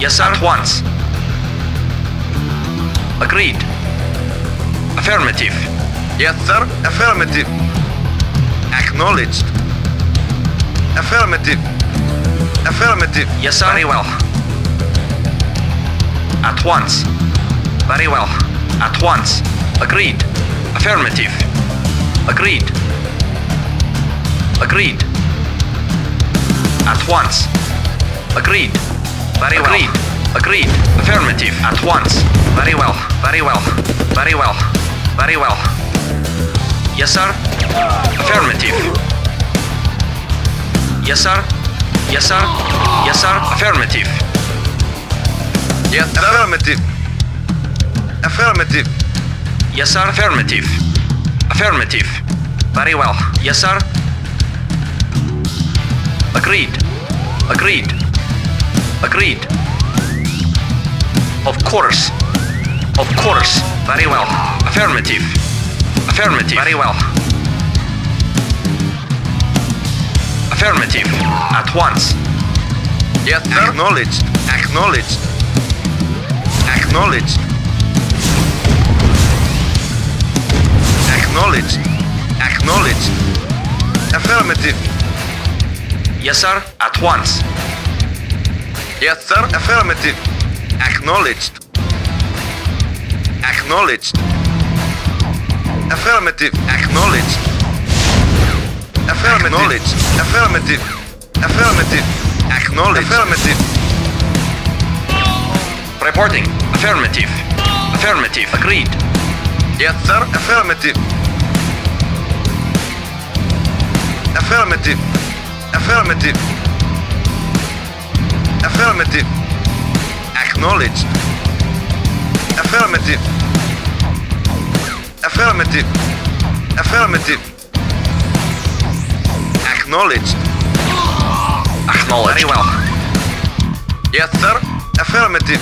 Yes, sir. At once. Agreed. Affirmative. Yes, sir. Affirmative. Acknowledged. Affirmative. Affirmative. Yes, sir. Very well. At once. Very well. At once. Agreed. Affirmative. Agreed. Agreed. At once. Agreed. Very well. Agreed. Agreed. Affirmative. At once. Very well. Very well. Very well. Very well. Yes, sir. Affirmative. Yes, sir. Yes, sir. Yes, sir. Affirmative. Yes, affirmative. Affirmative. Yes, sir. Affirmative. Affirmative. Very well. Yes, sir. Agreed. Agreed. Agreed. Of course. Of course. Very well. Affirmative. Affirmative. Very well. Affirmative. At once. Yes, sir. Acknowledged. Acknowledged. Acknowledged. Acknowledged. Acknowledged. Affirmative. Yes, sir. At once. Yes, sir. Affirmative. Acknowledged. Acknowledged. Affirmative. Acknowledged. Affirmative. Affirmative. Affirmative. Acknowledged. Affirmative. Reporting. Affirmative. Affirmative. Agreed. Yes, sir. Affirmative. Affirmative. Affirmative. Affirmative. Acknowledged. Affirmative. Affirmative. Affirmative. Acknowledged. Acknowledged. Very well. Yes, sir. Affirmative.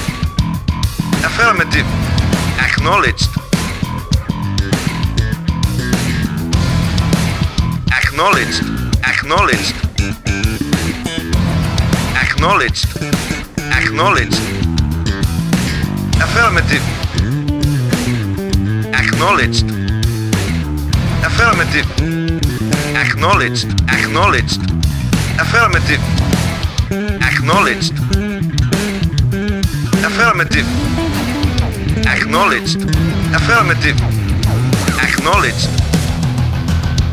Affirmative. Acknowledged. Acknowledged. Acknowledged. Acknowledged. Acknowledged. Affirmative. Acknowledged. Affirmative. Acknowledged. Acknowledged. Affirmative. Acknowledged. Affirmative. Acknowledged. Affirmative. Acknowledged.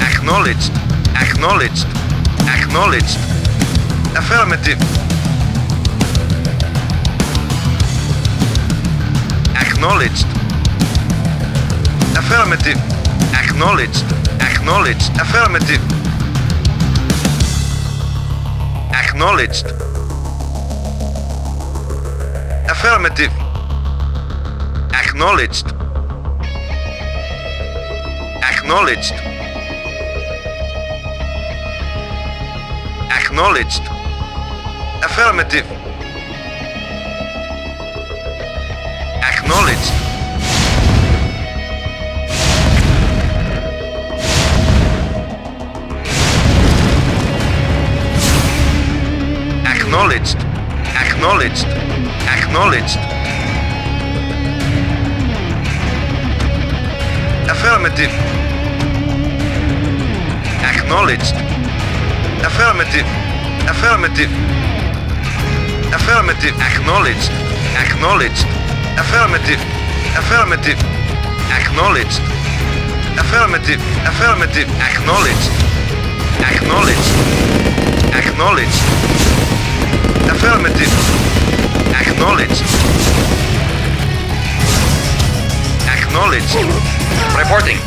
Acknowledged. Acknowledged. Acknowledged. Affirmative. Acknowledged. Affirmative. Acknowledged. Acknowledged. Affirmative. Acknowledged. Affirmative. Acknowledged. Acknowledged. Acknowledged. Affirmative. Acknowledged. Acknowledged. Acknowledged. Acknowledged. Affirmative. Acknowledged. Affirmative. Affirmative. Affirmative. Acknowledged. Acknowledged. Affirmative. Affirmative. Acknowledged. Affirmative. Affirmative. Acknowledged. Acknowledged. Acknowledged. Affirmative. Acknowledged. Acknowledged. Reporting.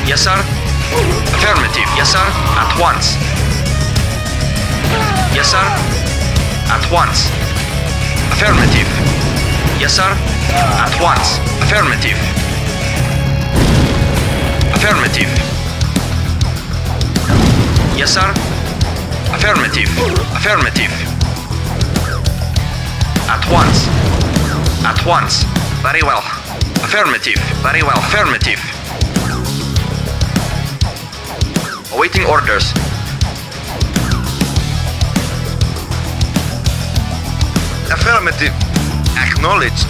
Yes, sir. Affirmative. Yes, sir. At once. Yes, sir. At once. Affirmative. Yes, sir. At once. Affirmative. Affirmative. Yes, sir. Affirmative. Affirmative. At once. At once. Very well. Affirmative. Very well. Affirmative. Awaiting orders. Affirmative. Acknowledged.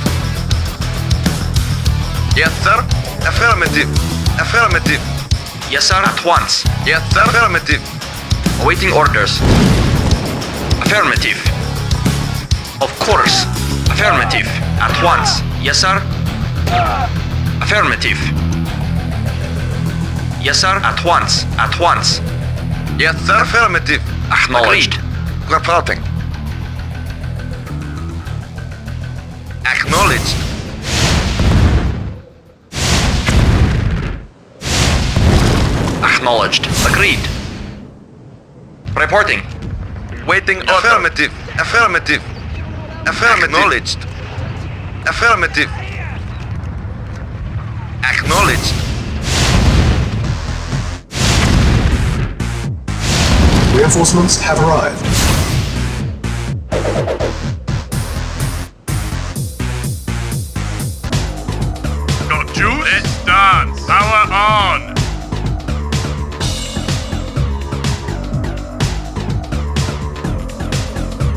Yes, sir. Affirmative. Affirmative. Yes, sir. At once. Yes, sir. Affirmative. Awaiting orders. Affirmative. Of course. Affirmative. At once. Yes, sir. Affirmative. Yes, sir. At once. At once. Yes, sir. Affirmative. Acknowledged. Reporting. Acknowledged. Acknowledged. Agreed. Reporting. Waiting order. Affirmative. Affirmative. Affirmative. Acknowledged. Affirmative. Acknowledged. Reinforcements have arrived. Got juice? Let's dance. Power on.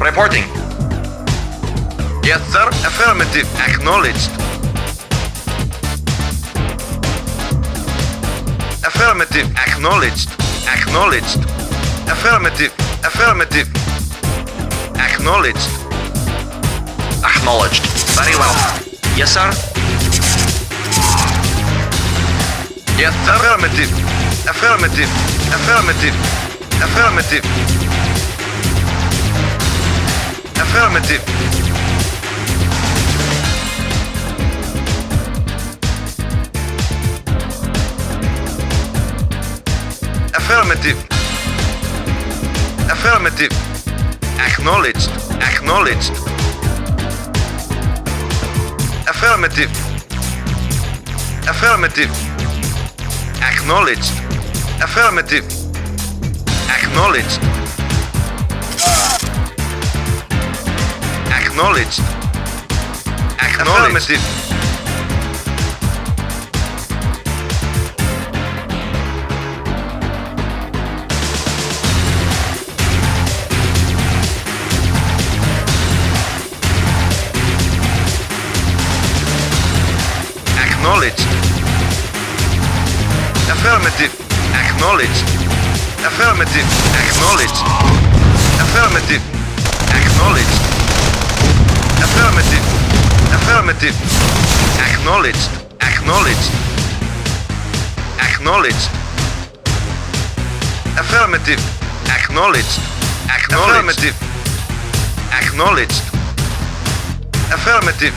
Reporting. Yes, sir. Affirmative. Acknowledged. Affirmative. Acknowledged. Acknowledged. Affirmative. Affirmative. Acknowledged. Acknowledged. Very well. Yes, sir. Yes, sir. Affirmative. Affirmative. Affirmative. Affirmative. Affirmative. Affirmative. Affirmative. Acknowledged. Acknowledged. Affirmative. Affirmative. Acknowledged. Affirmative. Acknowledged. Acknowledged. Acknowledged. Affirmative. Acknowledged. Affirmative. Acknowledged. Affirmative. Acknowledged. Affirmative. Acknowledged. Affirmative. Affirmative. Acknowledged. Acknowledged. Acknowledged. Affirmative. Acknowledged. Acknowledged. Acknowledged. Affirmative.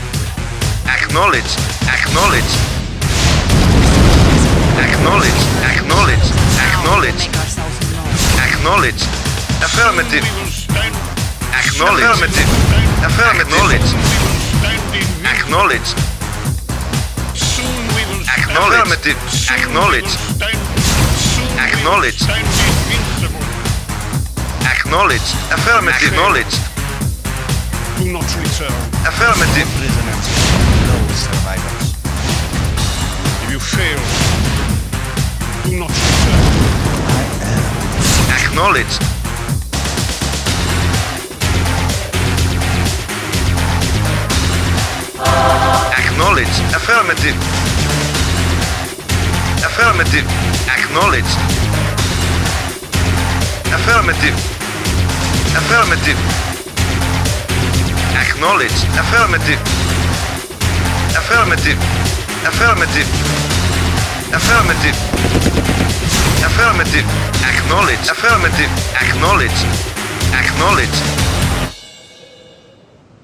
Acknowledged. Acknowledged. Acknowledged. Acknowledged. Acknowledged. Acknowledged. Affirmative. Acknowledged. Affirmative. Acknowledged. Acknowledged. Acknowledged. Acknowledged. Acknowledged. Affirmative. Acknowledged. Do not return. Affirmative. Prisoners, no survivors. If you fail, do not return. Acknowledged. Acknowledged. Affirmative. Affirmative. Acknowledged. Affirmative. Affirmative. Acknowledged. Affirmative. Affirmative. Affirmative. Affirmative. Affirmative. Acknowledged. Affirmative. Acknowledged. Acknowledged.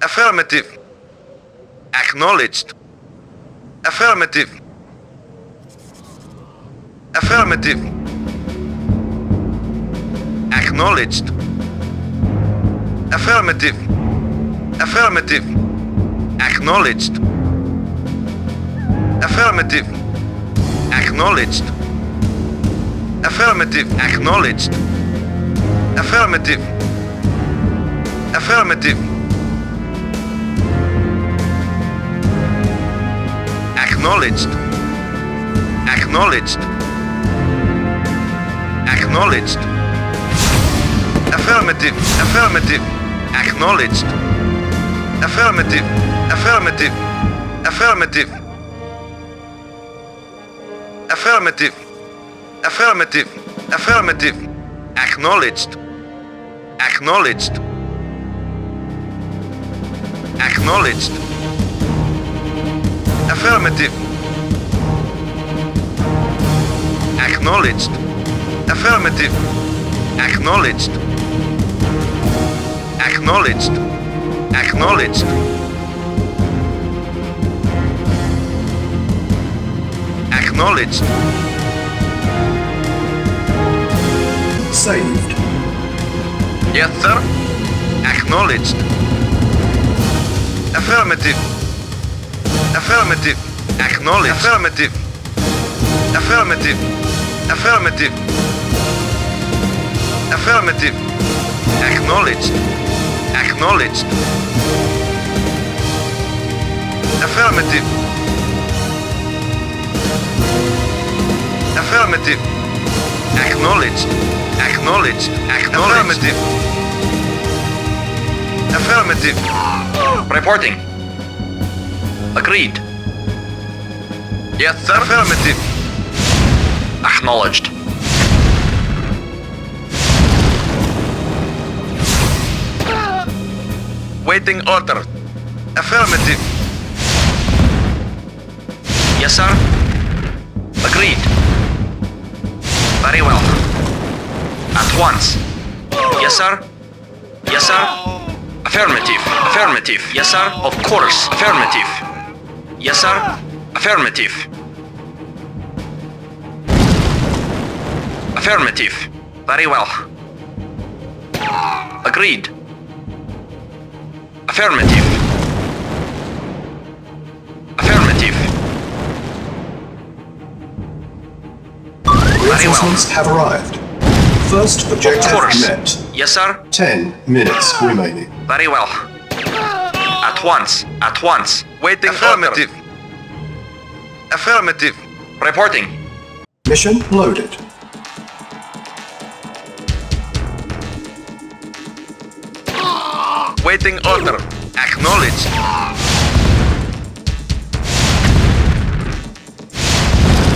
Affirmative. Acknowledged. Affirmative. Affirmative. Acknowledged. Affirmative. Affirmative. Acknowledged. Affirmative. Acknowledged. Affirmative. Acknowledged. Affirmative. Affirmative. Acknowledged. Acknowledged. Acknowledged. Affirmative. Affirmative. Acknowledged. Affirmative. Affirmative. Affirmative. Affirmative. Affirmative. Affirmative. Acknowledged. Acknowledged. Acknowledged. Affirmative. Acknowledged. Affirmative. Acknowledged. Acknowledged. Acknowledged. Acknowledged. Saved. Yes, sir. Acknowledged. Affirmative. Affirmative. Acknowledged. Affirmative. Affirmative. Affirmative. Affirmative. Acknowledged. Acknowledged. Affirmative. Affirmative. Acknowledged. Acknowledged. Acknowledged. Affirmative. Reporting. Agreed. Yes, sir. Affirmative. Acknowledged. Waiting order. Affirmative. Yes, sir. Agreed. Very well. At once. Yes, sir. Yes, sir. Affirmative. Affirmative. Yes, sir. Of course. Affirmative. Yes, sir. Affirmative. Affirmative. Very well. Agreed. Affirmative. Affirmative. Reinforcements have arrived. First objective course. met. Yes, sir. 10 minutes remaining. Very well. At once. At once. Waiting affirmative. Affirmative. Reporting. Mission loaded. Waiting order. Acknowledged.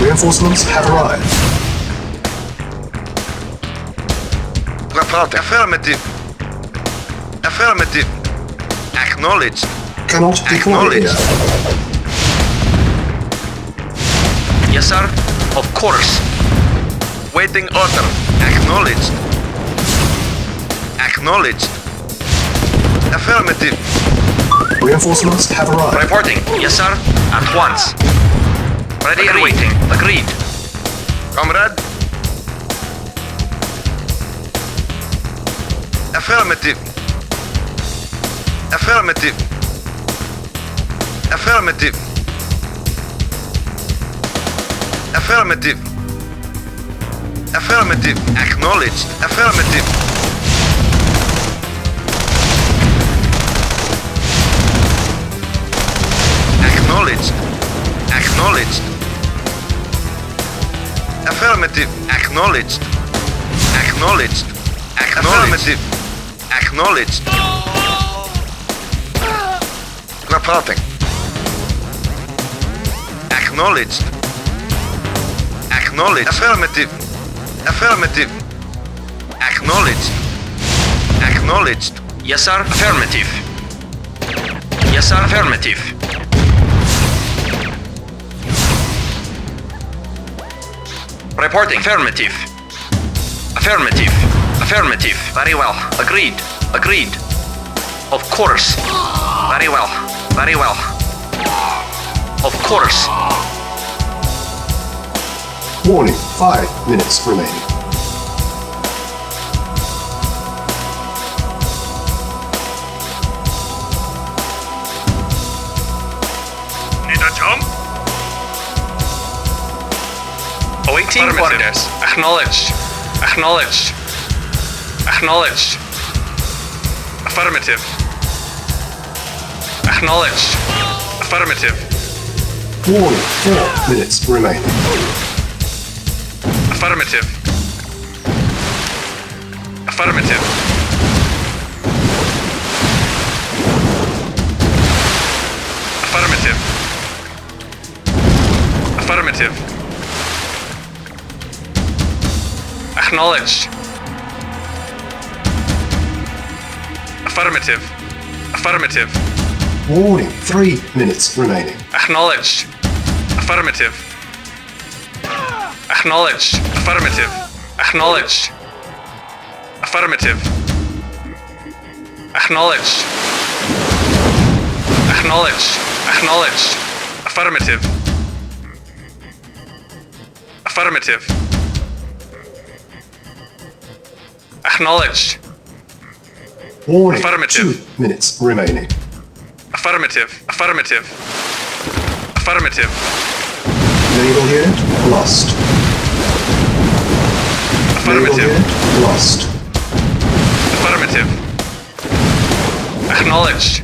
Reinforcements have arrived. Report. Affirmative. Affirmative. Acknowledged. Cannot deploy here. Acknowledged. Yes, sir. Of course. Waiting order. Acknowledged. Acknowledged. Affirmative. Reinforcements have arrived. Reporting. Yes, sir. At once. Ready and waiting. Agreed. Comrade. Affirmative. Affirmative. Affirmative. Affirmative. Affirmative. Acknowledged. Affirmative. Acknowledged. Acknowledged. Affirmative. Acknowledged. Acknowledged. Affirmative. Acknowledged. Reporting. Acknowledged. Acknowledged. Affirmative. Affirmative. Acknowledged. Acknowledged. Yes, sir. Affirmative. Yes, sir. Affirmative. Reporting. Affirmative. Affirmative. Affirmative. Very well. Agreed. Agreed. Of course. Very well. Very well. Of course. Warning, 5 minutes remaining. Need a jump? Awaiting orders. Acknowledged. Acknowledged. Acknowledged. Affirmative. Acknowledged. Affirmative. Warning, 4 minutes remaining. Affirmative. Affirmative. Affirmative. Acknowledged. Affirmative. Affirmative. Warning, 3 minutes remaining. Acknowledged. Affirmative. Acknowledged. Affirmative. Acknowledged. Affirmative. Acknowledged. Acknowledged. Acknowledged. Affirmative. Affirmative. Acknowledged. Warning, Affirmative. 2 minutes remaining. Affirmative. Affirmative. Affirmative. Naval unit lost. Naval Affirmative. unit lost. Affirmative. Acknowledged.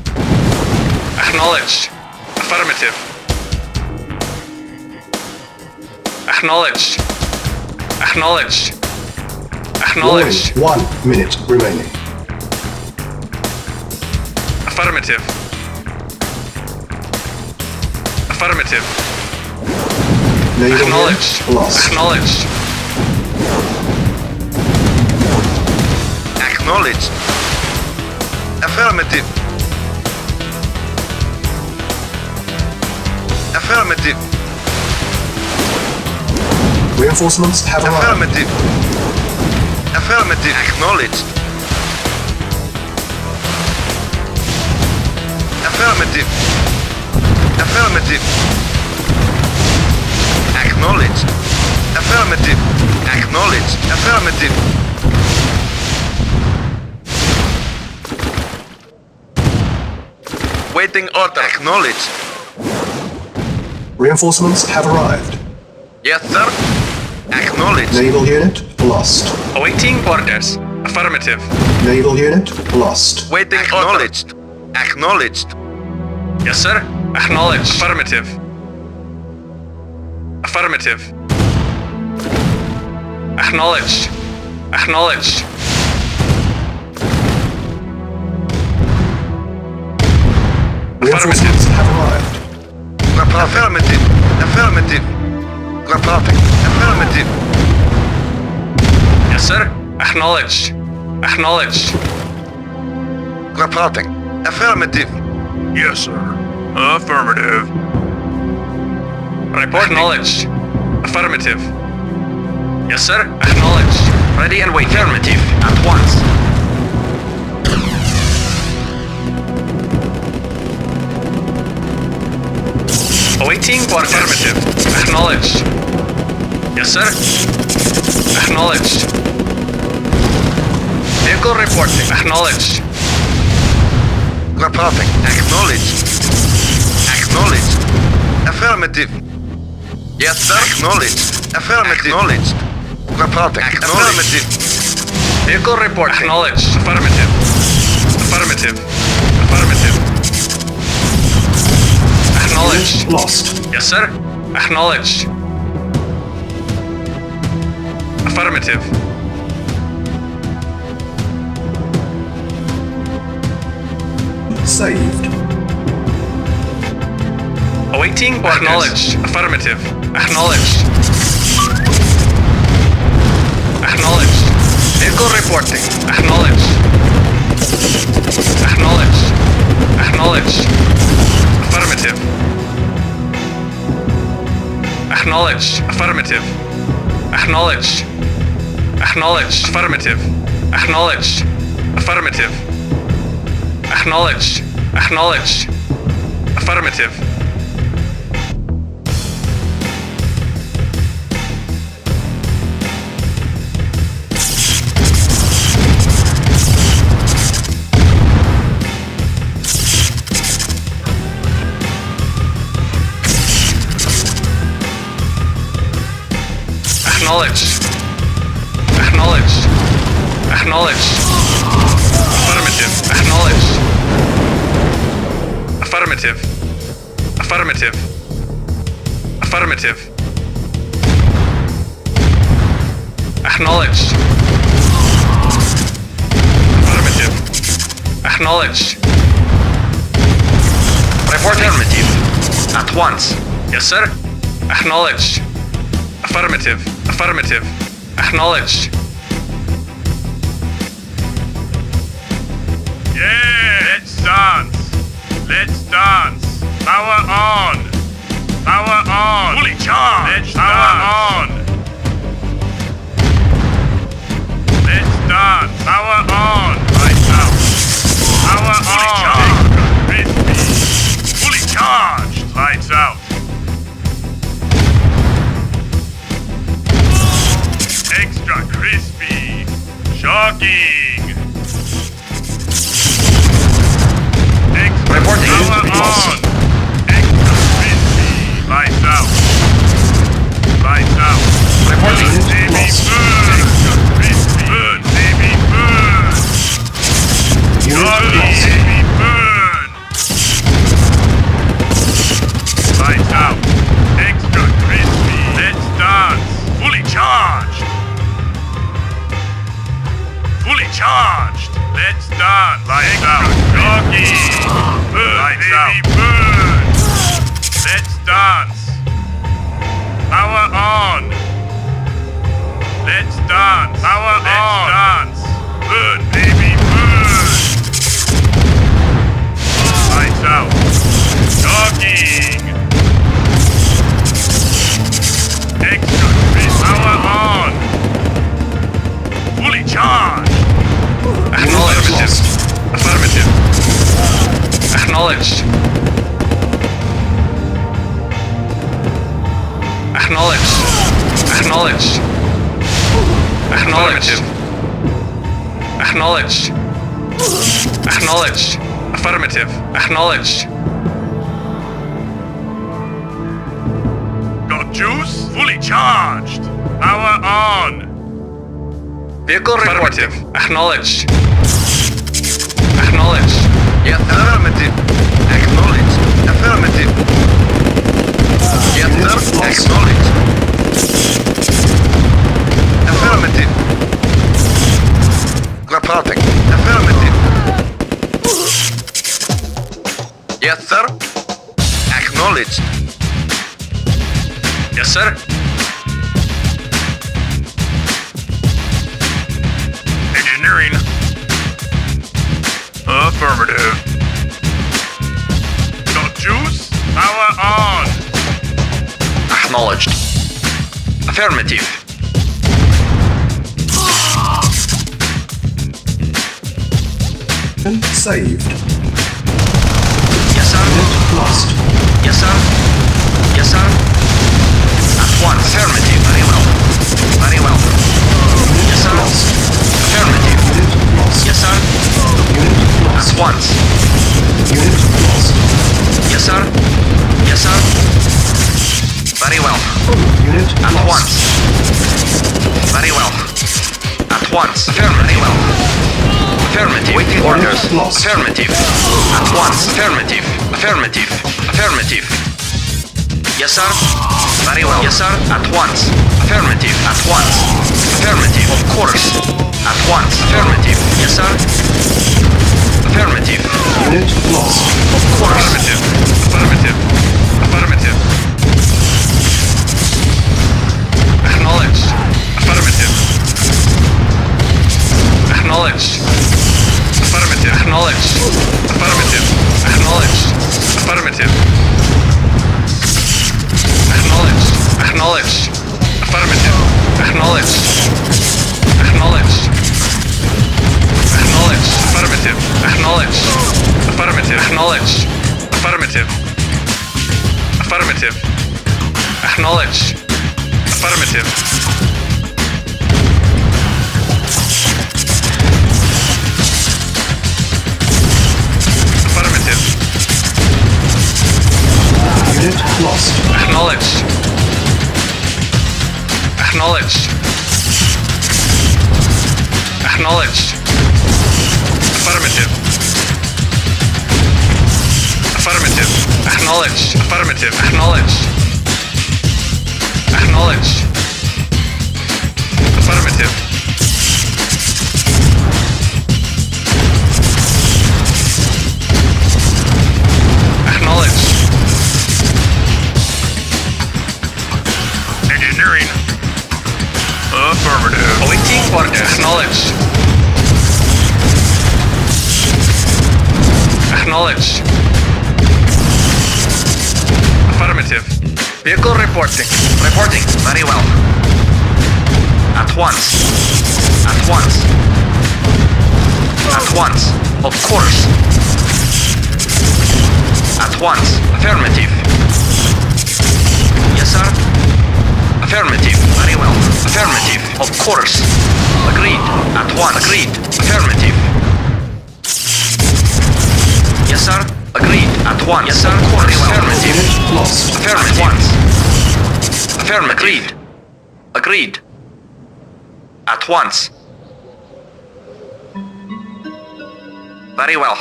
Acknowledged. Affirmative. Acknowledged. Acknowledged. Acknowledged. Warning, 1 minute remaining. Affirmative. Affirmative. Naval Acknowledged. unit lost. Acknowledged. Acknowledged. Affirmative. Affirmative. Reinforcements have arrived. Affirmative. Affirmative. Acknowledged. Affirmative. Affirmative. Acknowledged. Affirmative. Acknowledged. Affirmative. Waiting order. Acknowledged. Reinforcements have arrived. Yes, sir. Acknowledged. Naval unit lost. Awaiting orders. Affirmative. Naval unit lost. Waiting acknowledged. Acknowledged. Yes, sir. Acknowledged. Affirmative. Affirmative. Acknowledged. Acknowledged. Reinforcements have arrived. Affirmative. Affirmative. Reporting. Affirmative. Yes, sir. Acknowledged. Acknowledged. Reporting. Affirmative. Yes, sir. Affirmative. Report acknowledged. Affirmative. Yes, sir. Acknowledged. Ready and wait. Affirmative. At once. Awaiting for affirmative. Acknowledged. Yes, sir. Acknowledged. Vehicle reporting. Acknowledged. Reporting. Acknowledged. Acknowledged. Affirmative. Yes, sir. Acknowledged. Affirmative. Acknowledged. Reporting. Affirmative. Vehicle report. Acknowledged. Affirmative. Affirmative. Affirmative. Acknowledged. Unit lost. Yes, sir. Acknowledged. Affirmative. Saved. Awaiting orders. Acknowledged. Affirmative. Acknowledged. Acknowledged. Vehicle reporting. Acknowledged. Acknowledged. Acknowledged. Affirmative. Acknowledged. Affirmative. Acknowledged. Acknowledged. Affirmative. Acknowledged. Affirmative. Acknowledged. Acknowledged. Affirmative. Acknowledged. Acknowledged. Acknowledged. Affirmative. Acknowledged. Affirmative. Affirmative. Affirmative. Acknowledged. Affirmative. Acknowledged. Report affirmative. At once. Yes, sir. Acknowledged. Affirmative. Affirmative. Acknowledged. Yeah, let's dance. Let's dance. Power on. Power on. Fully charged. Let's power on. Let's dance. Power on. Right now. Power fully on. Charged. Crispy. Fully charged. Lights out. Extra crispy. Shocking. Extra Reporting. power on. Extra crispy. Lights out. Lights out. Reporting. Burn, baby, burn. Extra crispy. Burn, baby, burn. Unit Shocking, lost. baby, burn. Lights out. Extra crispy. Let's dance. Fully charged. Fully charged. Let's dance. Lights out. Shocking. Burn, lights out. Burn. Let's dance. Power on. Let's dance. Power on. Let's dance. Burn, baby, burn. Lights out. Shocking. Extra crisp. Power on. Fully charged. Acknowledged. Affirmative. Acknowledged. Acknowledged. Acknowledged. Acknowledged. Acknowledged. Acknowledged. Affirmative. Acknowledged. Got juice? Fully charged. Power on. Vehicle affirmative. Acknowledged. Acknowledged. Yes, affirmative. Acknowledged. Affirmative. Yes, sir. Acknowledged. Affirmative. Reporting. Affirmative. Yes, sir. Acknowledged. Yes, sir. Engineering. Affirmative. Got juice? Power on. Acknowledged. Affirmative. And saved. Yes, sir. Unit lost. Yes, sir. Yes, sir. At once. Affirmative. Very well. Very well. Yes, sir. Lost. Affirmative. Unit lost. Yes, sir. Unit At lost. once. Unit lost. Yes, sir. Yes, sir. Very well. Unit At lost. once. Very well. At once. Very well. Affirmative. Waiting orders. Lost. Affirmative. At once. Affirmative. Affirmative. Affirmative. Yes, sir. Very well. Yes, sir. At once. Affirmative. At once. Affirmative. Of course. At once. Affirmative. Yes, sir. Affirmative. Unit lost. Of course. Affirmative. Affirmative. Affirmative. Acknowledged. Affirmative. Acknowledged. Affirmative. Acknowledged. Affirmative. Acknowledged. Affirmative. Acknowledged. Acknowledged. Affirmative. Acknowledged. Acknowledged. Acknowledged. Affirmative. Acknowledged. Affirmative. Acknowledged. Affirmative. Affirmative. Acknowledged. Affirmative. Affirmative. Unit lost. Acknowledged. Acknowledged. Acknowledged. Affirmative. Affirmative. Acknowledged. Affirmative. Acknowledged. Acknowledged. Affirmative. Acknowledged. Acknowledged. Affirmative. Vehicle reporting. Reporting. Very well. At once. At once. At once. Of course. At once. Affirmative. Yes, sir. Affirmative. Very well. Affirmative. Of course. Agreed. At once. Agreed. Affirmative. Yes, sir. Agreed. At once. Yes, sir. Of course. Very well. Affirmative. Unit lost. Affirmative. At once. Affirmative. Agreed. Agreed. At once. Very well.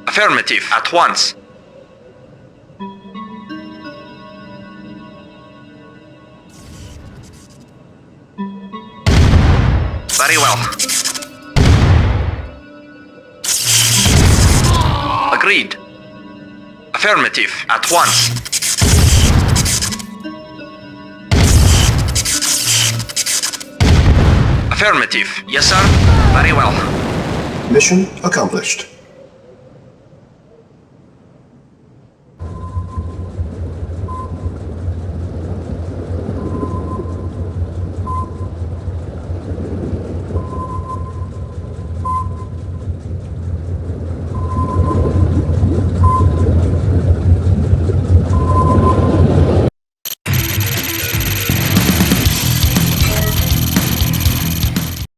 Affirmative. At once. Very well. Agreed. Affirmative. At once. Affirmative. Yes, sir. Very well. Mission accomplished.